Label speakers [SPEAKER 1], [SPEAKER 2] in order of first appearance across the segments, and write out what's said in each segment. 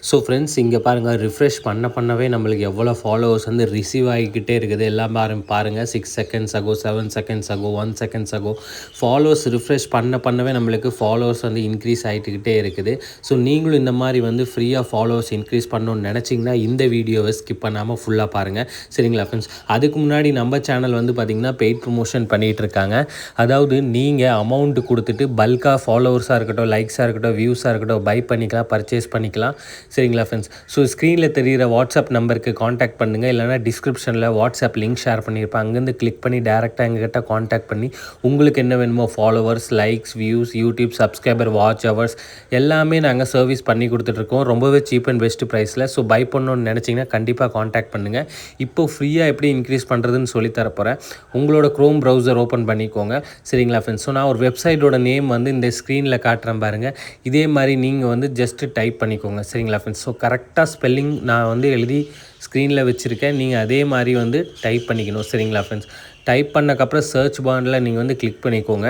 [SPEAKER 1] So friends இங்கே பாருங்கள், refresh பண்ணவே நம்மளுக்கு எவ்வளோ ஃபாலோவர்ஸ் வந்து ரிசீவ் ஆகிக்கிட்டே இருக்குது. எல்லாம் பாருங்கள், 6 seconds ago, 7 seconds ago, 1 seconds ago, followers refresh பண்ணவே நம்மளுக்கு ஃபாலோவர்ஸ் வந்து இன்க்ரீஸ் ஆகிட்டுக்கிட்டே இருக்குது. ஸோ நீங்களும் இந்த மாதிரி வந்து ஃப்ரீயாக ஃபாலோவர்ஸ் இன்க்ரீஸ் பண்ணணும்னு நினச்சிங்கன்னா இந்த வீடியோவை ஸ்கிப் பண்ணாமல் ஃபுல்லாக பாருங்கள், சரிங்களா ஃப்ரெண்ட்ஸ். அதுக்கு முன்னாடி நம்ம சேனல் வந்து பார்த்திங்கன்னா பெய்ட் ப்ரொமோஷன் பண்ணிகிட்ருக்காங்க. அதாவது நீங்கள் அமௌண்ட்டு கொடுத்துட்டு பல்காக ஃபாலோவர்ஸாக இருக்கட்டும், லைக்ஸாக இருக்கட்டும், வியூஸாக இருக்கட்டும் பை பண்ணிக்கலாம், பர்ச்சேஸ் பண்ணிக்கலாம், சரிங்களா ஃப்ரெண்ட்ஸ். ஸோ ஸ்க்ரீனில் தெரிகிற வாட்ஸ்அப் நம்பருக்கு காண்டாக்ட் பண்ணுங்கள், இல்லைனா டிஸ்கிரிப்ஷனில் வாட்ஸ்அப் லிங்க் ஷேர் பண்ணியிருப்பேன், அங்கேருந்து கிளிக் பண்ணி டேரெக்டாக எங்ககிட்ட காண்டாக்ட் பண்ணி உங்களுக்கு என்ன வேணுமோ followers, likes, views, YouTube subscriber, watch hours எல்லாமே நாங்கள் சர்வீஸ் பண்ணி கொடுத்துட்ருக்கோம், ரொம்பவே சீப் அண்ட் பெஸ்ட் ப்ரைஸில். ஸோ பை பண்ணணுன்னு நினச்சிங்கன்னா கண்டிப்பாக காண்டாக்ட் பண்ணுங்கள். இப்போது ஃப்ரீயாக எப்படி இன்க்ரீஸ் பண்ணுறதுன்னு சொல்லி தரப்போகிறேன். உங்களோட க்ரோம் ப்ரௌசர் ஓப்பன் பண்ணிக்கோங்க, சரிங்களா ஃப்ரெண்ட்ஸ். ஸோ நான் ஒரு வெப்சைட்டோட நேம் வந்து இந்த ஸ்க்ரீனில் காட்டுறேன் பாருங்கள். இதே மாதிரி நீங்கள் வந்து ஜஸ்ட்டு டைப் பண்ணிக்கோங்க, சரிங்களா ஃப்ரெண்ட்ஸ். ஸோ கரெக்டாக ஸ்பெல்லிங் நான் வந்து எழுதி ஸ்க்ரீனில் வச்சுருக்கேன், நீங்கள் அதே மாதிரி வந்து டைப் பண்ணிக்கணும், சரிங்களா ஃப்ரெண்ட்ஸ். டைப் பண்ணக்கப்புறம் சர்ச் பாரில் நீங்கள் வந்து கிளிக் பண்ணிக்கோங்க,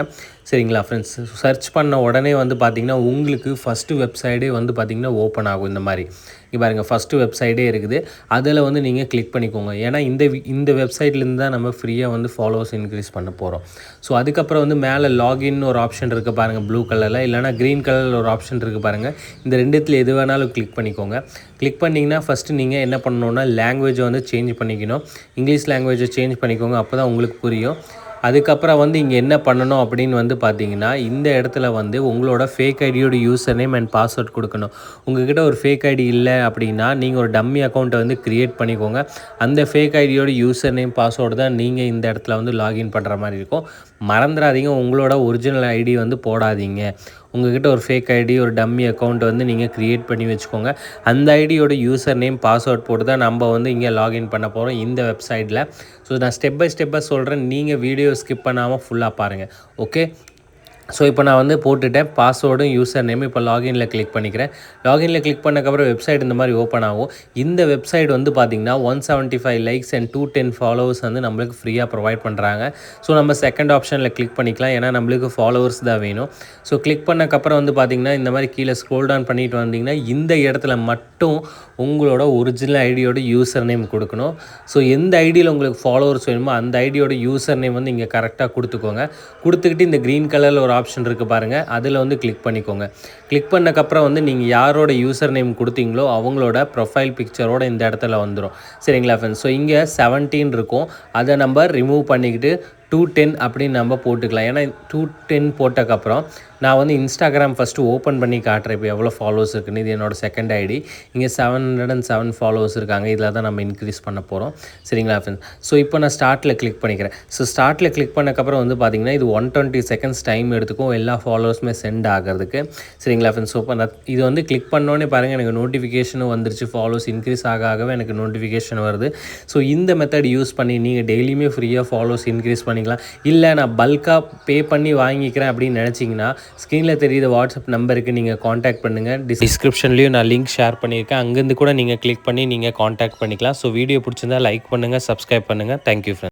[SPEAKER 1] சரிங்களா ஃப்ரெண்ட்ஸ். சர்ச் பண்ண உடனே வந்து பார்த்திங்கன்னா உங்களுக்கு ஃபஸ்ட்டு வெப்சைட்டே வந்து பார்த்திங்கன்னா ஓப்பன் ஆகும். இந்த மாதிரி இங்கே பாருங்கள், ஃபஸ்ட்டு வெப்சைட்டே இருக்குது, அதில் வந்து நீங்கள் கிளிக் பண்ணிக்கோங்க. ஏன்னா இந்த வெப்சைட்லேருந்து தான் நம்ம ஃப்ரீயாக வந்து ஃபாலோவர்ஸ் இன்க்ரீஸ் பண்ண போகிறோம். ஸோ அதுக்கப்புறம் வந்து மேலே லாகின் ஒரு ஆப்ஷன் இருக்குது பாருங்கள், ப்ளூ கலரில், இல்லைனா க்ரீன் கலரில் ஒரு ஆப்ஷன் இருக்குது பாருங்கள். இந்த ரெண்டுத்தில் எது வேணாலும் கிளிக் பண்ணிக்கோங்க. கிளிக் பண்ணிங்கன்னா ஃபஸ்ட்டு நீங்கள் என்ன பண்ணணுன்னா லாங்குவேஜை வந்து சேஞ்ச் பண்ணிக்கணும். இங்கிலீஷ் லாங்குவேஜை சேஞ்ச் பண்ணிக்கோங்க, அப்போ தான் உங்களுக்கு புரியும். அதுக்கப்புறம் வந்து இங்கே என்ன பண்ணணும் அப்படின்னு வந்து பார்த்தீங்கன்னா, இந்த இடத்துல வந்து உங்களோட ஃபேக் ஐடியோட யூசர் நேம் அண்ட் பாஸ்வேர்ட் கொடுக்கணும். உங்கள்கிட்ட ஒரு ஃபேக் ஐடி இல்லை அப்படின்னா நீங்கள் ஒரு டம்மி அக்கௌண்ட்டை வந்து க்ரியேட் பண்ணிக்கோங்க. அந்த ஃபேக் ஐடியோட யூசர் நேம், பாஸ்வேர்டு தான் நீங்கள் இந்த இடத்துல வந்து லாகின் பண்ணுற மாதிரி இருக்கும். மறந்துடாதீங்க, உங்களோட ஒரிஜினல் ஐடி வந்து போடாதீங்க. உங்கள்கிட்ட ஒரு ஃபேக் ஐடி, ஒரு டம்மி அக்கௌண்ட் வந்து நீங்கள் க்ரியேட் பண்ணி வச்சுக்கோங்க. அந்த ஐடியோட யூசர் நேம், பாஸ்வேர்ட் போட்டு தான் நம்ம வந்து இங்கே லாகின் பண்ண போகிறோம் இந்த வெப்சைட்டில். ஸோ நான் ஸ்டெப் பை ஸ்டெப்பாக சொல்கிறேன், நீங்கள் வீடியோ ஸ்கிப் பண்ணாமல் ஃபுல்லாக பாருங்கள், ஓகே. ஸோ இப்போ நான் வந்து போட்டுட்டேன் பாஸ்வேர்டும் யூசர் நேமும். இப்போ லாகினில் கிளிக் பண்ணிக்கிறேன். லாகினில் கிளிக் பண்ணக்கப்புறம் வெப்சைட் இந்த மாதிரி ஓப்பன் ஆகும். இந்த வெப்சைட் வந்து பார்த்திங்கன்னா 175 லைக்ஸ் அண்ட் 210 ஃபாலோவர்ஸ் வந்து நம்மளுக்கு ஃப்ரீயாக ப்ரொவைட் பண்ணுறாங்க. ஸோ நம்ம செகண்ட் ஆப்ஷனில் கிளிக் பண்ணிக்கலாம், ஏன்னா நம்மளுக்கு ஃபாலோவர்ஸ் தான் வேணும். ஸோ கிளிக் பண்ணக்கப்புறம் வந்து பார்த்திங்கன்னா இந்த மாதிரி கீழே ஸ்க்ரோல் டவுன் பண்ணிட்டு வந்திங்கன்னா இந்த இடத்துல மட்டும் உங்களோட ஒரிஜினல் ஐடியோட யூசர் நேம் கொடுக்கணும். ஸோ எந்த ஐடியில் உங்களுக்கு ஃபாலோவர்ஸ் வேணுமோ அந்த ஐடியோட யூசர் நேம் வந்து இங்கே கரெக்டாக கொடுத்துக்கோங்க. கொடுத்துக்கிட்டு இந்த க்ரீன் கலரில் ஒரு ஆப்ஷன் இருக்குது பாருங்கள், அதில் வந்து கிளிக் பண்ணிக்கோங்க. கிளிக் பண்ணக்கப்புறம் வந்து நீங்கள் யாரோட யூசர் நேம் கொடுத்தீங்களோ அவங்களோட ப்ரொஃபைல் பிக்சரோட இந்த இடத்துல வந்துடும், சரிங்களா ஃப்ரெண்ட்ஸ். ஸோ இங்கே 17 இருக்கும், அதை நம்ம ரிமூவ் பண்ணிக்கிட்டு 210 அப்படின்னு நம்ம போட்டுக்கலாம். ஏன்னா 210 போட்டக்கப்புறம் நான் வந்து இன்ஸ்டாகிராம் ஃபஸ்ட்டு ஓப்பன் பண்ணி காட்டுறேன் இப்போ எவ்வளோ ஃபாலோவர்ஸ் இருக்குன்னு. இது என்னோடய செகண்ட் ஐடி. இங்கே 707 ஃபாலோவர்ஸ் இருக்காங்க, இதில் தான் நம்ம இன்க்ரீஸ் பண்ண போகிறோம், சரிங்களா ஃப்ரெண்ட்ஸ். ஸோ இப்போ நான் ஸ்டார்ட்டில் கிளிக் பண்ணிக்கிறேன். ஸோ ஸ்டார்ட்டில் கிளிக் பண்ணக்கப்புறம் வந்து பார்த்திங்கன்னா இது 120 செகண்ட்ஸ் டைம் எடுத்துக்கும் எல்லா ஃபாலோவர்ஸுமே சென்ட் ஆகிறதுக்கு, சரிங்களா ஃப்ரெண்ட்ஸ். ஸோ இப்போ நான் இது வந்து கிளிக் பண்ணோன்னே பாருங்கள் எனக்கு நோட்டிஃபிகேஷனும் வந்துருச்சு. ஃபாலோவர்ஸ் இன்க்ரீஸ் ஆகவே எனக்கு நோட்டிஃபிகேஷன் வருது. ஸோ இந்த மெத்தட் யூஸ் பண்ணி நீங்கள் டெய்லியுமே ஃப்ரீயாக ஃபாலோவர்ஸ் இன்க்ரீஸ் பண்ணிக்கலாம். இல்லை நான் பல்காக பே பண்ணி வாங்கிக்கிறேன் அப்படின்னு நினச்சிங்கன்னா ஸ்க்ரீனில் தெரியுற வாட்ஸ்அப் நம்பருக்கு நீங்கள் காண்டாக்ட் பண்ணுங்கள். டிஸ்கிரிப்ஷன்லேயும் நான் லிங்க் ஷேர் பண்ணியிருக்கேன், அங்கேருந்து கூட நீங்கள் கிளிக் பண்ணி நீங்கள் காண்டாக்ட் பண்ணிக்கலாம். ஸோ வீடியோ பிடிச்சிருந்தா லைக் பண்ணுங்கள், சப்ஸ்கிரைப் பண்ணுங்கள். Thank you friends.